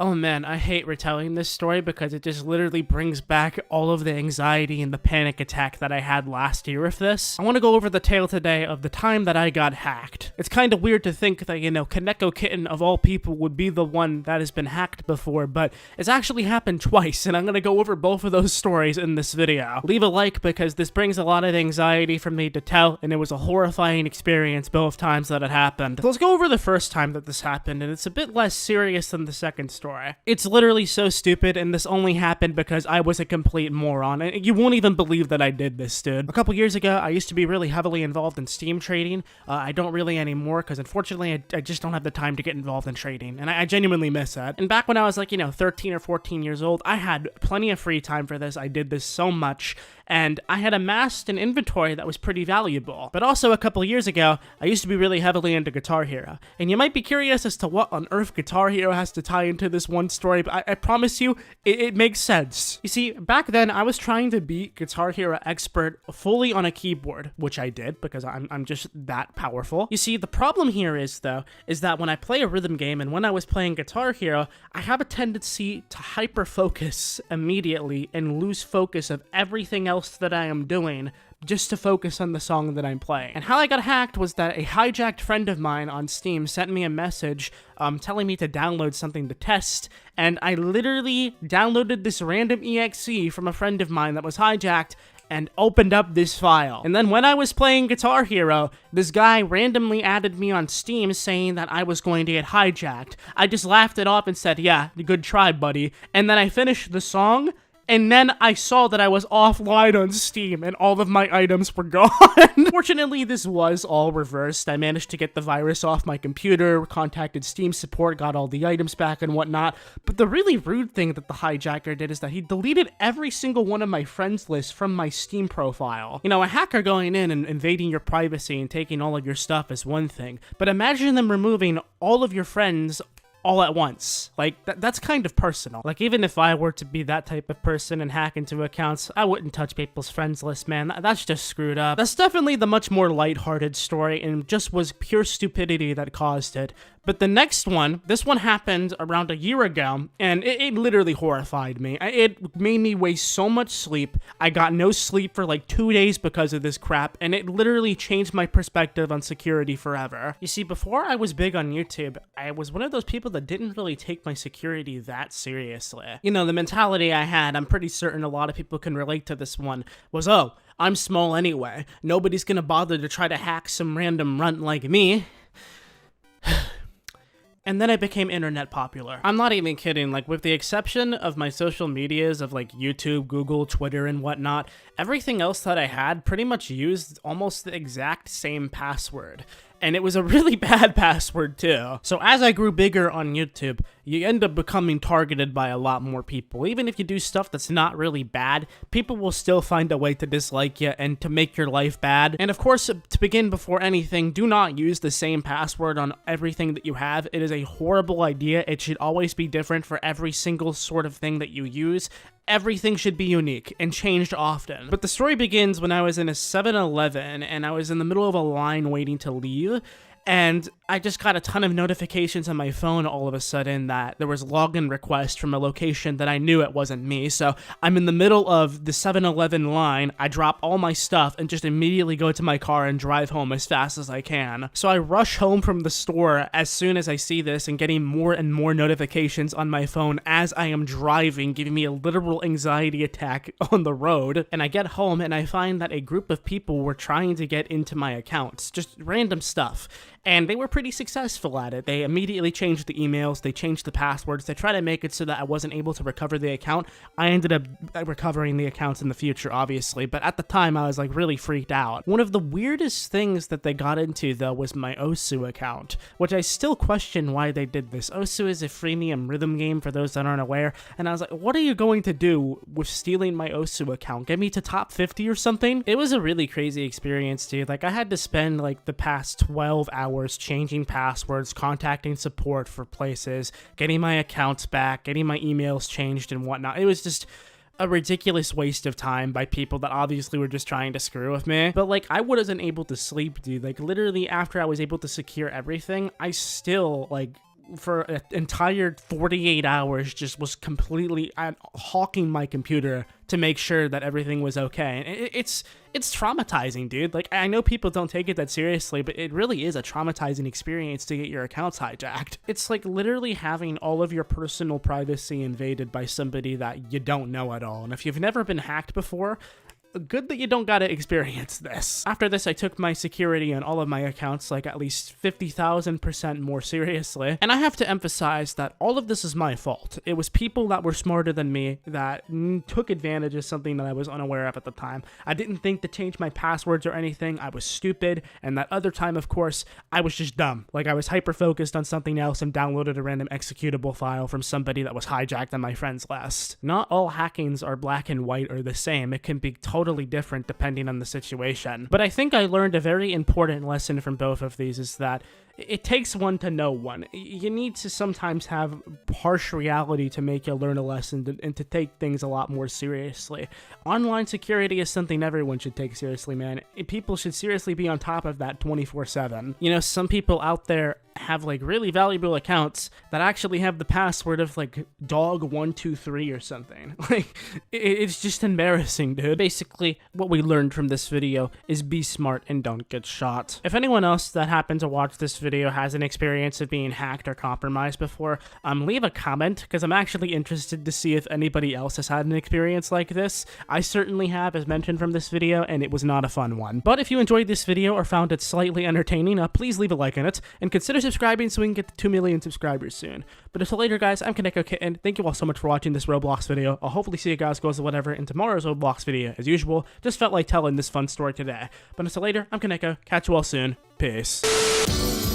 Oh man, I hate retelling this story because it just literally brings back all of the anxiety and the panic attack that I had last year with this. I want to go over the tale today of the time that I got hacked. It's kind of weird to think that, Kaneko Kitten of all people would be the one that has been hacked before, but it's actually happened twice, and I'm going to go over both of those stories in this video. Leave a like because this brings a lot of anxiety for me to tell, and it was a horrifying experience both times that it happened. So let's go over the first time that this happened, and it's a bit less serious than the second story. It's literally so stupid, and this only happened because I was a complete moron, and you won't even believe that I did this, dude. A couple years ago, I used to be really heavily involved in Steam trading. I don't really anymore, because unfortunately, I just don't have the time to get involved in trading, and I genuinely miss that. And back when I was like, 13 or 14 years old, I had plenty of free time for this. I did this so much, and I had amassed an inventory that was pretty valuable. But also a couple years ago, I used to be really heavily into Guitar Hero, and you might be curious as to what on earth Guitar Hero has to tie into this one story, but I promise you, it makes sense. You see, back then, I was trying to be Guitar Hero expert fully on a keyboard, which I did, because I'm just that powerful. You see, the problem here is that when I play a rhythm game, and when I was playing Guitar Hero, I have a tendency to hyper-focus immediately and lose focus of everything else that I am doing just to focus on the song that I'm playing. And how I got hacked was that a hijacked friend of mine on Steam sent me a message telling me to download something to test, and I literally downloaded this random exe from a friend of mine that was hijacked and opened up this file. And then when I was playing Guitar Hero, this guy randomly added me on Steam saying that I was going to get hijacked. I just laughed it off and said, yeah, good try, buddy. And then I finished the song, and then I saw that I was offline on Steam and all of my items were gone. Fortunately, this was all reversed. I managed to get the virus off my computer, contacted Steam support, got all the items back and whatnot. But the really rude thing that the hijacker did is that he deleted every single one of my friends list from my Steam profile. A hacker going in and invading your privacy and taking all of your stuff is one thing, but imagine them removing all of your friends all at once. Like, that's kind of personal. Like, even if I were to be that type of person and hack into accounts, I wouldn't touch people's friends list, man. That's just screwed up. That's definitely the much more lighthearted story, and just was pure stupidity that caused it. But the next one, this one happened around a year ago, and it literally horrified me. It made me waste so much sleep. I got no sleep for like 2 days because of this crap, and it literally changed my perspective on security forever. You see, before I was big on YouTube, I was one of those people that didn't really take my security that seriously. The mentality I had, I'm pretty certain a lot of people can relate to this one, was, oh, I'm small anyway. Nobody's gonna bother to try to hack some random runt like me. And then I became internet popular. I'm not even kidding, like, with the exception of my social medias of like YouTube, Google, Twitter, and whatnot, everything else that I had pretty much used almost the exact same password. And it was a really bad password too. So as I grew bigger on YouTube, you end up becoming targeted by a lot more people. Even if you do stuff that's not really bad, people will still find a way to dislike you and to make your life bad. And of course, to begin before anything, do not use the same password on everything that you have. It is a horrible idea. It should always be different for every single sort of thing that you use. Everything should be unique and changed often. But the story begins when I was in a 7-Eleven and I was in the middle of a line waiting to leave, and I just got a ton of notifications on my phone all of a sudden that there was login request from a location that I knew it wasn't me. So I'm in the middle of the 7-Eleven line, I drop all my stuff and just immediately go to my car and drive home as fast as I can. So I rush home from the store as soon as I see this and getting more and more notifications on my phone as I am driving, giving me a literal anxiety attack on the road. And I get home and I find that a group of people were trying to get into my accounts, just random stuff. And they were pretty successful at it. They immediately changed the emails, they changed the passwords, they tried to make it so that I wasn't able to recover the account. I ended up recovering the accounts in the future, obviously, but at the time I was like really freaked out. One of the weirdest things that they got into, though, was my Osu account, which I still question why they did this. Osu is a freemium rhythm game for those that aren't aware, and I was like, what are you going to do with stealing my Osu account? Get me to top 50 or something? It was a really crazy experience, dude. Like, I had to spend like the past 12 hours changing passwords, contacting support for places, getting my accounts back, getting my emails changed and whatnot. It was just a ridiculous waste of time by people that obviously were just trying to screw with me. But like, I wasn't able to sleep, dude. Like, literally after I was able to secure everything, I still like for an entire 48 hours just was completely hawking my computer to make sure that everything was okay. And it's traumatizing, dude. Like, I know people don't take it that seriously, but it really is a traumatizing experience to get your accounts hijacked. It's like literally having all of your personal privacy invaded by somebody that you don't know at all. And if you've never been hacked before, good that you don't gotta experience this. After this, I took my security on all of my accounts like at least 50,000% more seriously. And I have to emphasize that all of this is my fault. It was people that were smarter than me that took advantage of something that I was unaware of at the time. I didn't think to change my passwords or anything. I was stupid. And that other time, of course, I was just dumb. Like, I was hyper-focused on something else and downloaded a random executable file from somebody that was hijacked on my friend's list. Not all hackings are black and white or the same. It can be totally different depending on the situation. But I think I learned a very important lesson from both of these, is that it takes one to know one. You need to sometimes have harsh reality to make you learn a lesson and to take things a lot more seriously. Online security is something everyone should take seriously, man. People should seriously be on top of that 24/7. You know, some people out there have like really valuable accounts that actually have the password of like dog123 or something. Like, it's just embarrassing, dude. Basically, what we learned from this video is be smart and don't get shot. If anyone else that happened to watch this video has an experience of being hacked or compromised before, leave a comment, because I'm actually interested to see if anybody else has had an experience like this. I certainly have, as mentioned from this video, and it was not a fun one. But if you enjoyed this video or found it slightly entertaining, please leave a like on it, and consider subscribing so we can get to 2 million subscribers soon. But until later, guys, I'm Kaneko Kitten. Thank you all so much for watching this Roblox video. I'll hopefully see you guys, girls, or whatever, in tomorrow's Roblox video. As usual, just felt like telling this fun story today. But until later, I'm Kaneko. Catch you all soon. Peace.